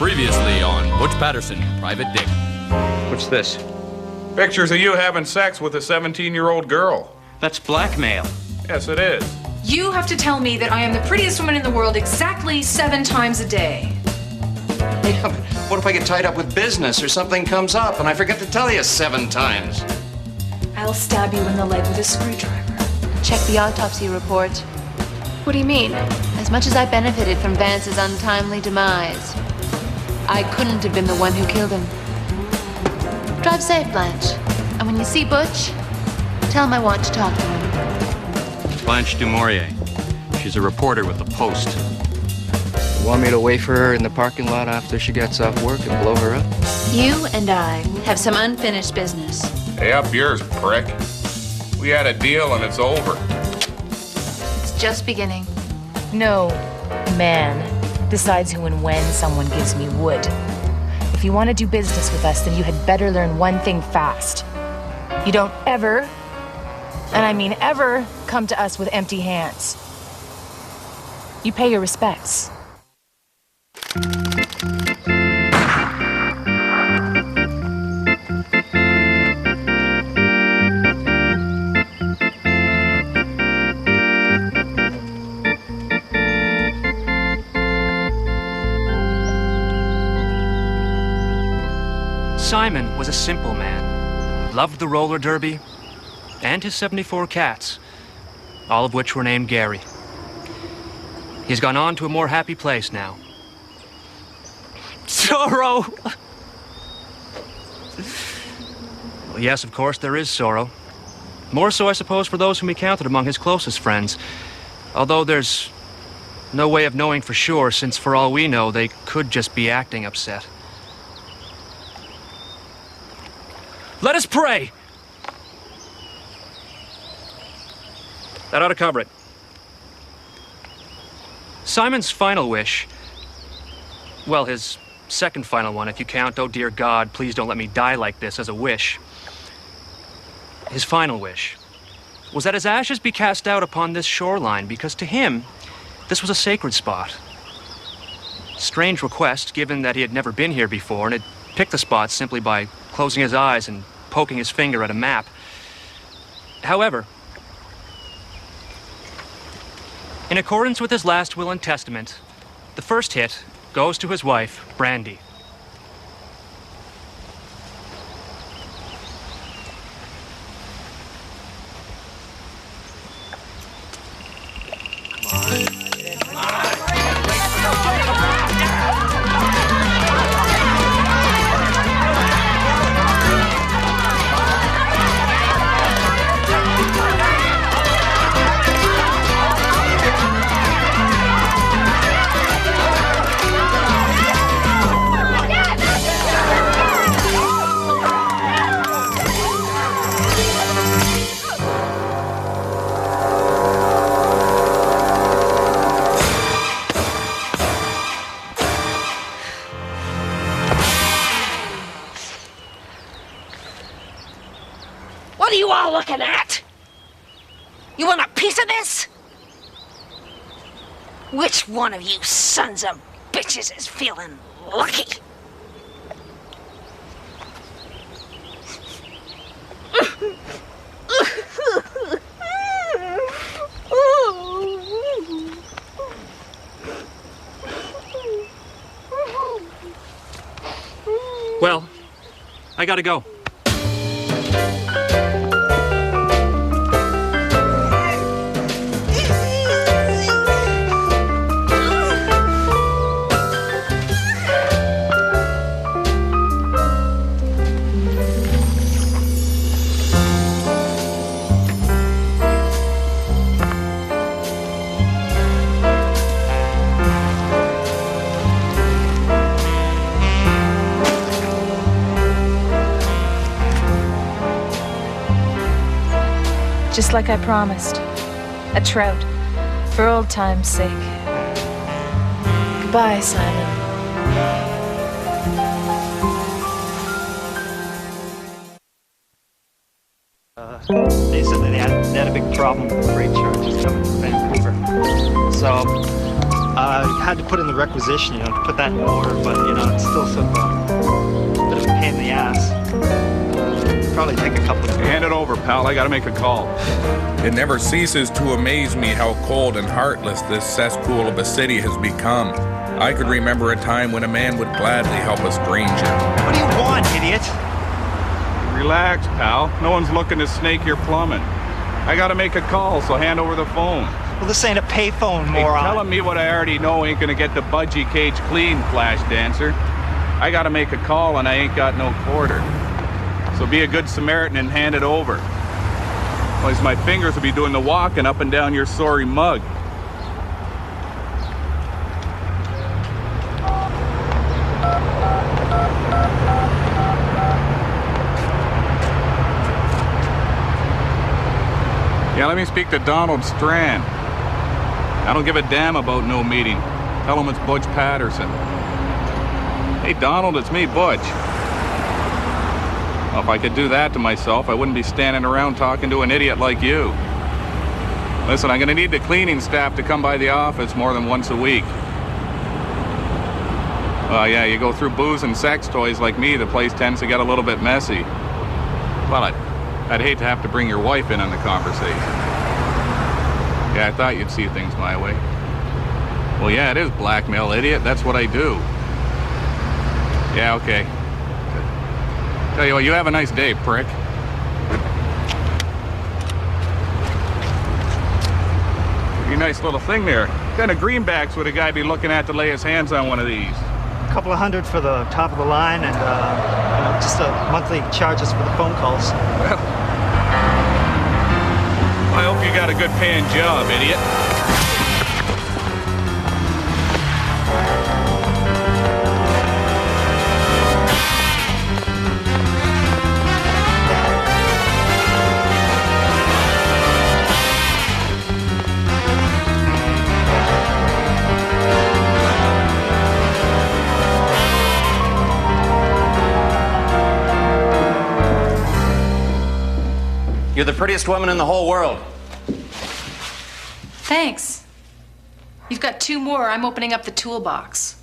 Previously on Butch Patterson, Private Dick. What's this? Pictures of you having sex with a 17-year-old girl. That's blackmail. Yes, it is. You have to tell me that I am the prettiest woman in the world exactly 7 times a day. Yeah, but what if I get tied up with business or something comes up and I forget to tell you 7 times? I'll stab you in the leg with a screwdriver. Check the autopsy report. What do you mean? As much as I benefited from Vance's untimely demise, I couldn't have been the one who killed him. Drive safe, Blanche. And when you see Butch, tell him I want to talk to him. Blanche du Maurier. She's a reporter with the Post. You want me to wait for her in the parking lot after she gets off work and blow her up? You and I have some unfinished business. Hey, up yours, prick. We had a deal and it's over. It's just beginning. No man decides who and when someone gives me wood. If you want to do business with us, then you had better learn one thing fast. You don't ever, and I mean ever, come to us with empty hands. You pay your respects. Simon was a simple man, loved the roller derby, and his 74 cats, all of which were named Gary. He's gone on to a more happy place now. Sorrow! Well, yes, of course, there is sorrow. More so, I suppose, for those whom he counted among his closest friends. Although there's no way of knowing for sure, since for all we know, they could just be acting upset. Let us pray! That ought to cover it. Simon's final wish, well, his second final one, if you count, oh dear God, please don't let me die like this, as a wish. His final wish was that his ashes be cast out upon this shoreline, because to him, this was a sacred spot. Strange request, given that he had never been here before and had picked the spot simply by closing his eyes and poking his finger at a map. However, in accordance with his last will and testament, the first hit goes to his wife, Brandy. What are you all looking at? You want a piece of this? Which one of you sons of bitches is feeling lucky? Well, I gotta go. Just like I promised. A trout, for old time's sake. Goodbye, Simon. They said that they had a big problem with freight charges coming from Vancouver. So Had to put in the requisition, to put that in order, but, it's still sort of a bit of a pain in the ass. Probably take a couple of days. Hand it over, pal. I gotta make a call. It never ceases to amaze me how cold and heartless this cesspool of a city has become. I could remember a time when a man would gladly help a stranger. What do you want, idiot? Relax, pal. No one's looking to snake your plumbing. I gotta make a call, so hand over the phone. Well, this ain't a payphone, Hey, moron. telling me what I already know ain't gonna get the budgie cage clean, flash dancer. I gotta make a call and I ain't got no quarter. So be a good Samaritan and hand it over. Otherwise my fingers will be doing the walking up and down your sorry mug. Yeah, let me speak to Donald Strand. I don't give a damn about no meeting. Tell him it's Butch Patterson. Hey, Donald, it's me, Butch. Well, if I could do that to myself, I wouldn't be standing around talking to an idiot like you. Listen, I'm gonna need the cleaning staff to come by the office more than once a week. Well, yeah, you go through booze and sex toys like me, the place tends to get a little bit messy. Well, I'd hate to have to bring your wife in on the conversation. Yeah, I thought you'd see things my way. Well, yeah, it is blackmail, idiot. That's what I do. Yeah, okay. Tell you what, you have a nice day, prick. Pretty nice little thing there. What kind of greenbacks would a guy be looking at to lay his hands on one of these? A couple of hundred for the top of the line and, just monthly charges for the phone calls. Well, I hope you got a good paying job, idiot. You're the prettiest woman in the whole world. Thanks. You've got 2 more. I'm opening up the toolbox.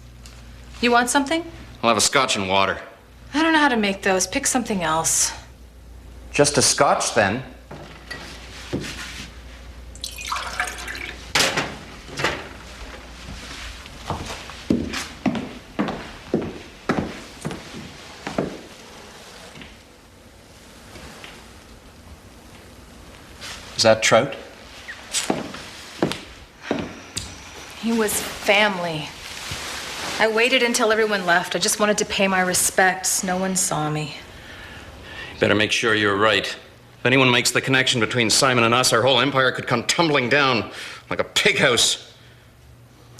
You want something? I'll have a scotch and water. I don't know how to make those. Pick something else. Just a scotch, then. Is that Trout? He was family. I waited until everyone left. I just wanted to pay my respects. No one saw me. Better make sure you're right. If anyone makes the connection between Simon and us, our whole empire could come tumbling down like a pig house.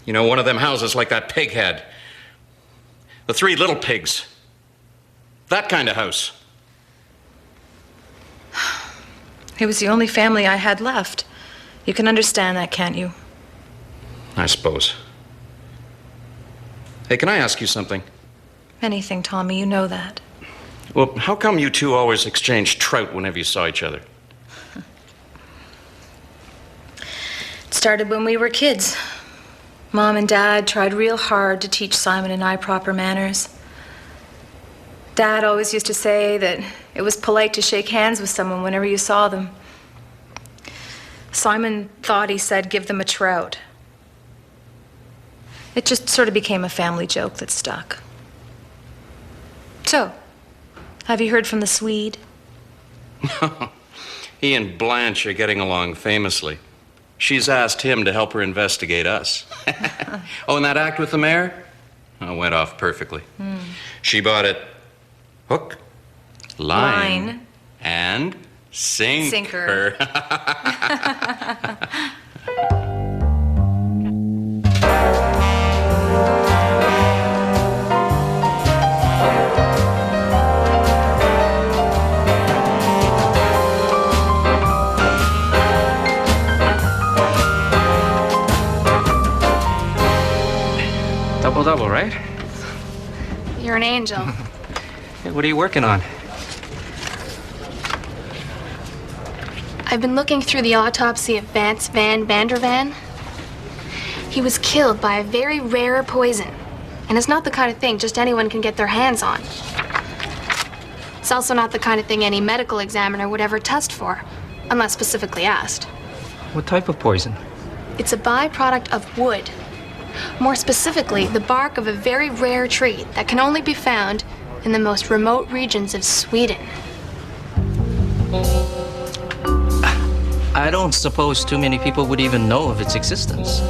You know, one of them houses like that pig had. The 3 little pigs. That kind of house. It was the only family I had left. You can understand that, can't you? I suppose. Hey, can I ask you something? Anything, Tommy, you know that. Well, how come you two always exchanged trout whenever you saw each other? It started when we were kids. Mom and Dad tried real hard to teach Simon and I proper manners. Dad always used to say that it was polite to shake hands with someone whenever you saw them. Simon thought he said, give them a trout. It just sort of became a family joke that stuck. So, have you heard from the Swede? He and Blanche are getting along famously. She's asked him to help her investigate us. Oh, and that act with the mayor? Oh, went off perfectly. She bought it hook, line. And sinker. Double, right? You're an angel. Hey, what are you working on? I've been looking through the autopsy of Vance Van Vandervan. He was killed by a very rare poison. And it's not the kind of thing just anyone can get their hands on. It's also not the kind of thing any medical examiner would ever test for, unless specifically asked. What type of poison? It's a byproduct of wood. More specifically, the bark of a very rare tree that can only be found in the most remote regions of Sweden. I don't suppose too many people would even know of its existence.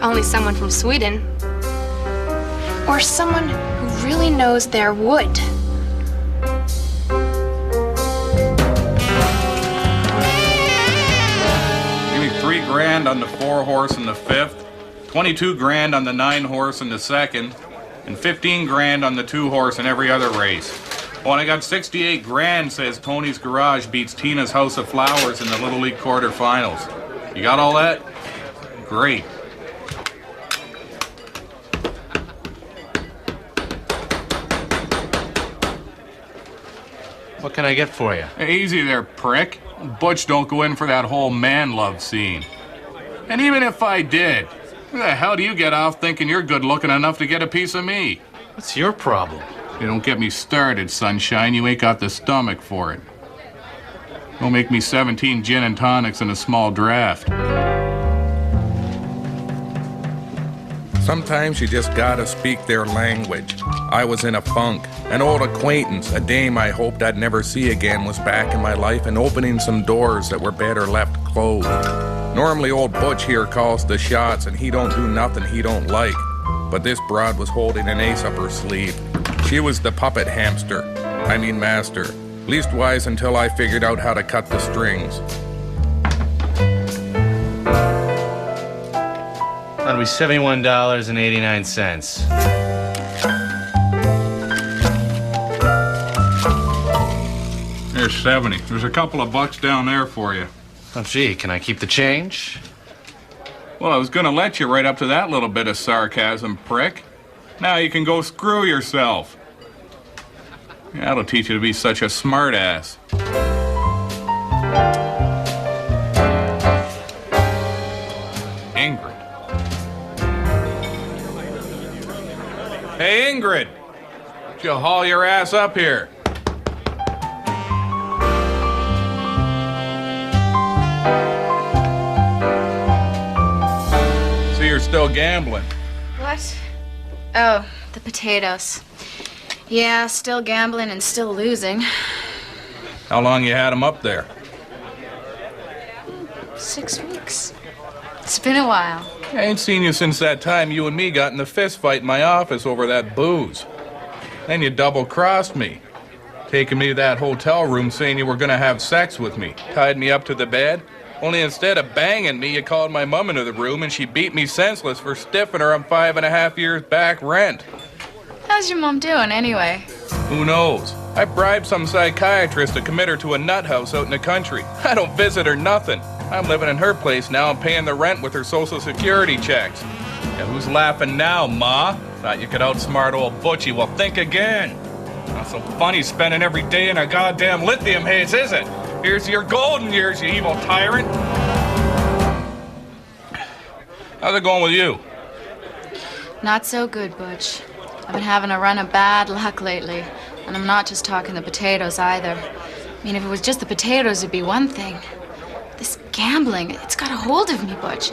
Only someone from Sweden. Or someone who really knows their wood. Give me $3,000 on the 4-horse in the 5th, 22 grand on the 9-horse in the 2nd, and 15 grand on the 2-horse in every other race. Oh, and I got 68 grand, says Tony's Garage beats Tina's House of Flowers in the Little League quarterfinals. You got all that? Great. What can I get for you? Hey, easy there, prick. Butch don't go in for that whole man love scene. And even if I did, who the hell do you get off thinking you're good looking enough to get a piece of me? What's your problem? You don't get me started, sunshine. You ain't got the stomach for it. Don't make me 17 gin and tonics in a small draft. Sometimes you just gotta speak their language. I was in a funk. An old acquaintance, a dame I hoped I'd never see again, was back in my life and opening some doors that were better left closed. Normally old Butch here calls the shots and he don't do nothing he don't like. But this broad was holding an ace up her sleeve. She was the puppet master. Leastwise until I figured out how to cut the strings. That'll be $71.89. Here's 70. There's a couple of bucks down there for you. Oh, gee, can I keep the change? Well, I was gonna let you right up to that little bit of sarcasm, prick. Now you can go screw yourself. That'll teach you to be such a smart ass. Ingrid. Hey, Ingrid! Did you haul your ass up here? So you're still gambling? What? Oh, the potatoes. Yeah, still gambling and still losing. How long you had them up there? 6 weeks. It's been a while. I ain't seen you since that time you and me got in the fist fight in my office over that booze. Then you double-crossed me, taking me to that hotel room saying you were gonna have sex with me, tied me up to the bed. Only instead of banging me, you called my mom into the room and she beat me senseless for stiffing her on 5.5 years back rent. How's your mom doing, anyway? Who knows? I bribed some psychiatrist to commit her to a nut house out in the country. I don't visit her nothing. I'm living in her place now and paying the rent with her Social Security checks. Yeah, who's laughing now, Ma? Thought you could outsmart old Butchie. Well, think again. Not so funny spending every day in a goddamn lithium haze, is it? Here's your golden years, you evil tyrant. How's it going with you? Not so good, Butch. I've been having a run of bad luck lately. And I'm not just talking the potatoes either. I mean, if it was just the potatoes, it'd be one thing. This gambling, it's got a hold of me, Butch.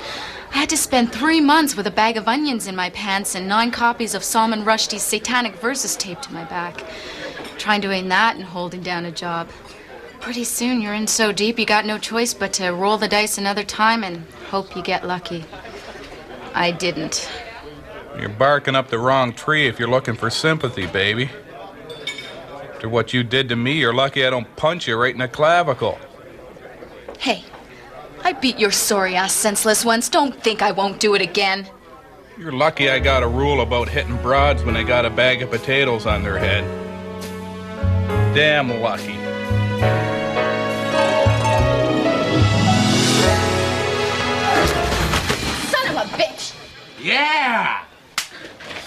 I had to spend 3 months with a bag of onions in my pants and 9 copies of Salman Rushdie's Satanic Verses taped to my back. Trying doing that and holding down a job. Pretty soon you're in so deep you got no choice but to roll the dice another time and hope you get lucky. I didn't. You're barking up the wrong tree if you're looking for sympathy, baby. After what you did to me, you're lucky I don't punch you right in the clavicle. Hey, I beat your sorry ass senseless once. Don't think I won't do it again. You're lucky I got a rule about hitting broads when they got a bag of potatoes on their head. Damn lucky. Son of a bitch! Yeah!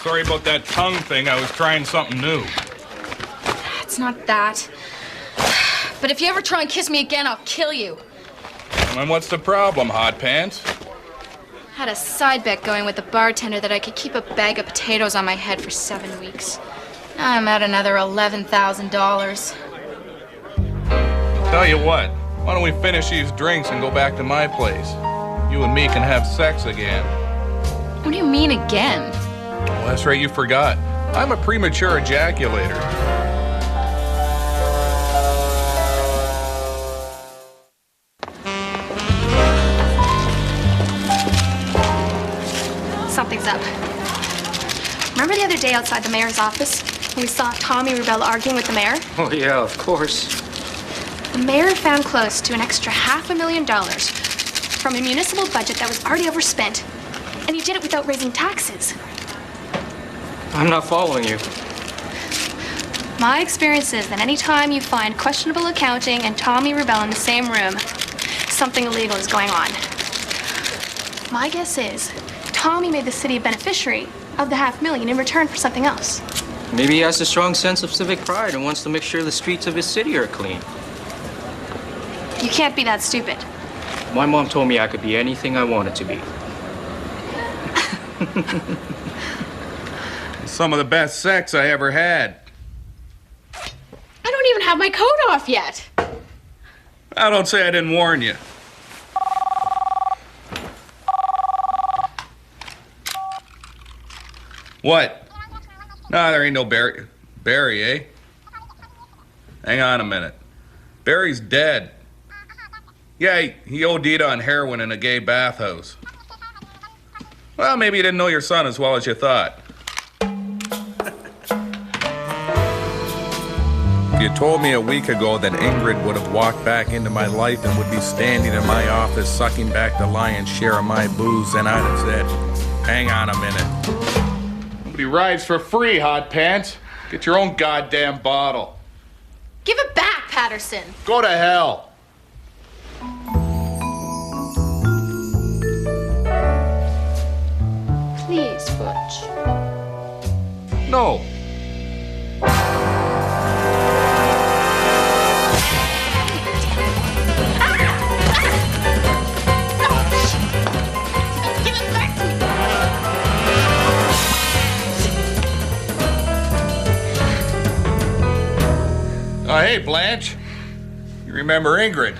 Sorry about that tongue thing. I was trying something new. It's not that. But if you ever try and kiss me again, I'll kill you. And what's the problem, Hot Pants? Had a side bet going with the bartender that I could keep a bag of potatoes on my head for 7 weeks. Now I'm at another $11,000. Tell you what, why don't we finish these drinks and go back to my place? You and me can have sex again. What do you mean again? Well, that's right, you forgot. I'm a premature ejaculator. Something's up. Remember the other day outside the mayor's office when we saw Tommy Rubel arguing with the mayor? Oh, yeah, of course. The mayor found close to an extra $500,000 from a municipal budget that was already overspent, and he did it without raising taxes. I'm not following you. My experience is that any time you find questionable accounting and Tommy Rubel in the same room, something illegal is going on. My guess is Tommy made the city a beneficiary of the $500,000 in return for something else. Maybe he has a strong sense of civic pride and wants to make sure the streets of his city are clean. You can't be that stupid. My mom told me I could be anything I wanted to be. Some of the best sex I ever had. I don't even have my coat off yet. I don't say I didn't warn you. What? No, there ain't no Barry. Barry, eh? Hang on a minute. Barry's dead. Yeah, he OD'd on heroin in a gay bathhouse. Well, maybe you didn't know your son as well as you thought. If you told me a week ago that Ingrid would have walked back into my life and would be standing in my office sucking back the lion's share of my booze, then I'd have said, hang on a minute. Nobody rides for free, hot pants. Get your own goddamn bottle. Give it back, Patterson. Go to hell. Please, Butch. No. Oh, hey, Blanche. You remember Ingrid?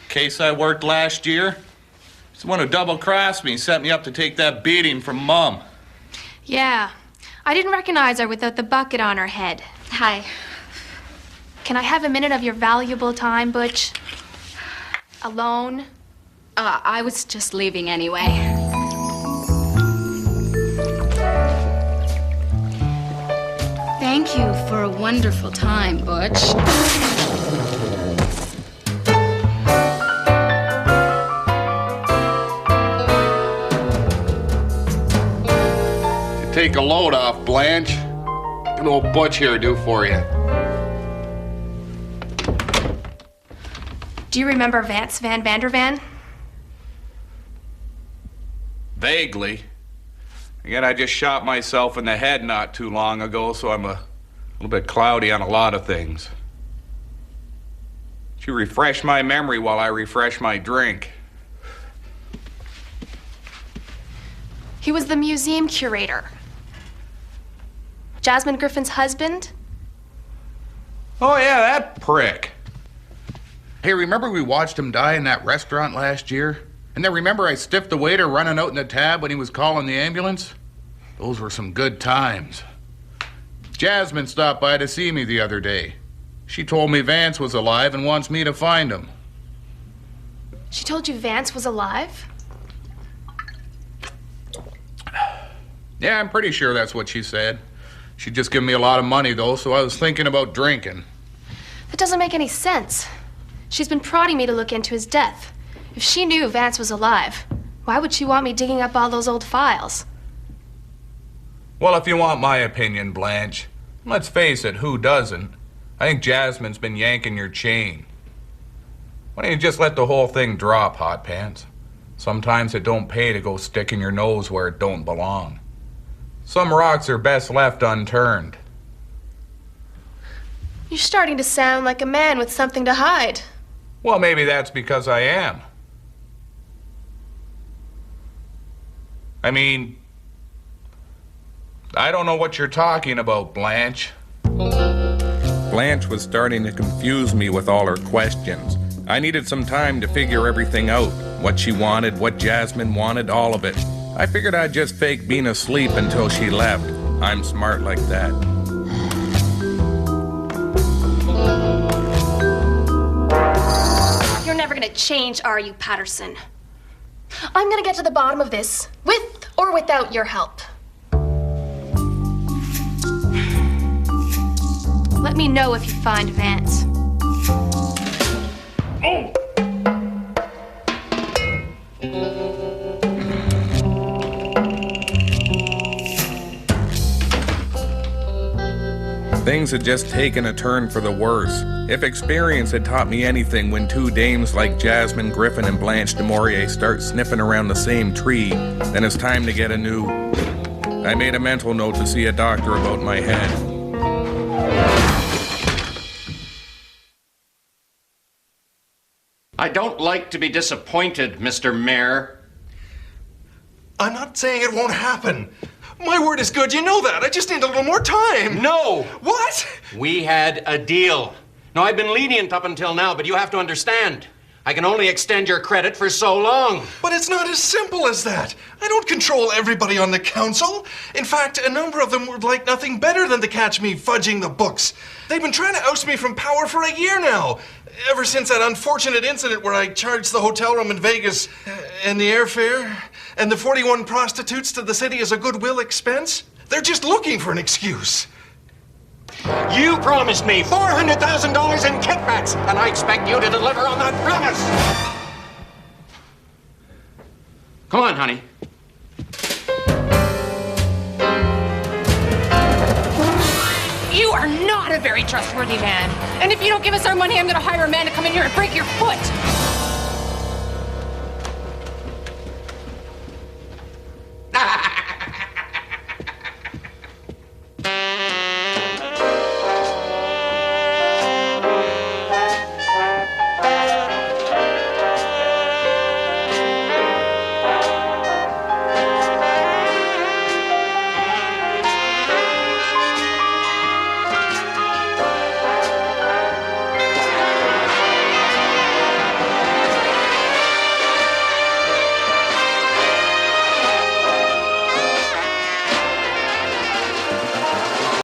Case I worked last year? She's the one who double-crossed me and set me up to take that beating from Mom. Yeah. I didn't recognize her without the bucket on her head. Hi. Can I have a minute of your valuable time, Butch? Alone? I was just leaving anyway. Thank you for a wonderful time, Butch. Take a load off, Blanche. What old Butch here do for you? Do you remember Vance Van Vandervan? Vaguely. Again, I just shot myself in the head not too long ago, so I'm a little bit cloudy on a lot of things. You refresh my memory while I refresh my drink. He was the museum curator. Jasmine Griffin's husband? Oh, yeah, that prick. Hey, remember we watched him die in that restaurant last year? And then remember I stiffed the waiter running out in the tab when he was calling the ambulance? Those were some good times. Jasmine stopped by to see me the other day. She told me Vance was alive and wants me to find him. She told you Vance was alive? Yeah, I'm pretty sure that's what she said. She'd just given me a lot of money, though, so I was thinking about drinking. That doesn't make any sense. She's been prodding me to look into his death. If she knew Vance was alive, why would she want me digging up all those old files? Well, if you want my opinion, Blanche, let's face it, who doesn't? I think Jasmine's been yanking your chain. Why don't you just let the whole thing drop, Hot Pants? Sometimes it don't pay to go sticking your nose where it don't belong. Some rocks are best left unturned. You're starting to sound like a man with something to hide. Well, maybe that's because I am. I mean, I don't know what you're talking about, Blanche. Blanche was starting to confuse me with all her questions. I needed some time to figure everything out. What she wanted, what Jasmine wanted, all of it. I figured I'd just fake being asleep until she left. I'm smart like that. You're never gonna change, are you, Patterson? I'm gonna get to the bottom of this, with or without your help. Let me know if you find Vance. Oh! Things had just taken a turn for the worse. If experience had taught me anything, when two dames like Jasmine Griffin and Blanche du Maurier start sniffing around the same tree, then it's time to get a new... I made a mental note to see a doctor about my head. I don't like to be disappointed, Mr. Mayor. I'm not saying it won't happen. My word is good, you know that. I just need a little more time. No! What? We had a deal. Now, I've been lenient up until now, but you have to understand. I can only extend your credit for so long. But it's not as simple as that. I don't control everybody on the council. In fact, a number of them would like nothing better than to catch me fudging the books. They've been trying to oust me from power for a year now. Ever since that unfortunate incident where I charged the hotel room in Vegas and the airfare and the 41 prostitutes to the city as a goodwill expense. They're just looking for an excuse. You promised me $400,000 in kickbacks, and I expect you to deliver on that promise. Come on, honey. You are not a very trustworthy man. And if you don't give us our money, I'm going to hire a man to come in here and break your foot.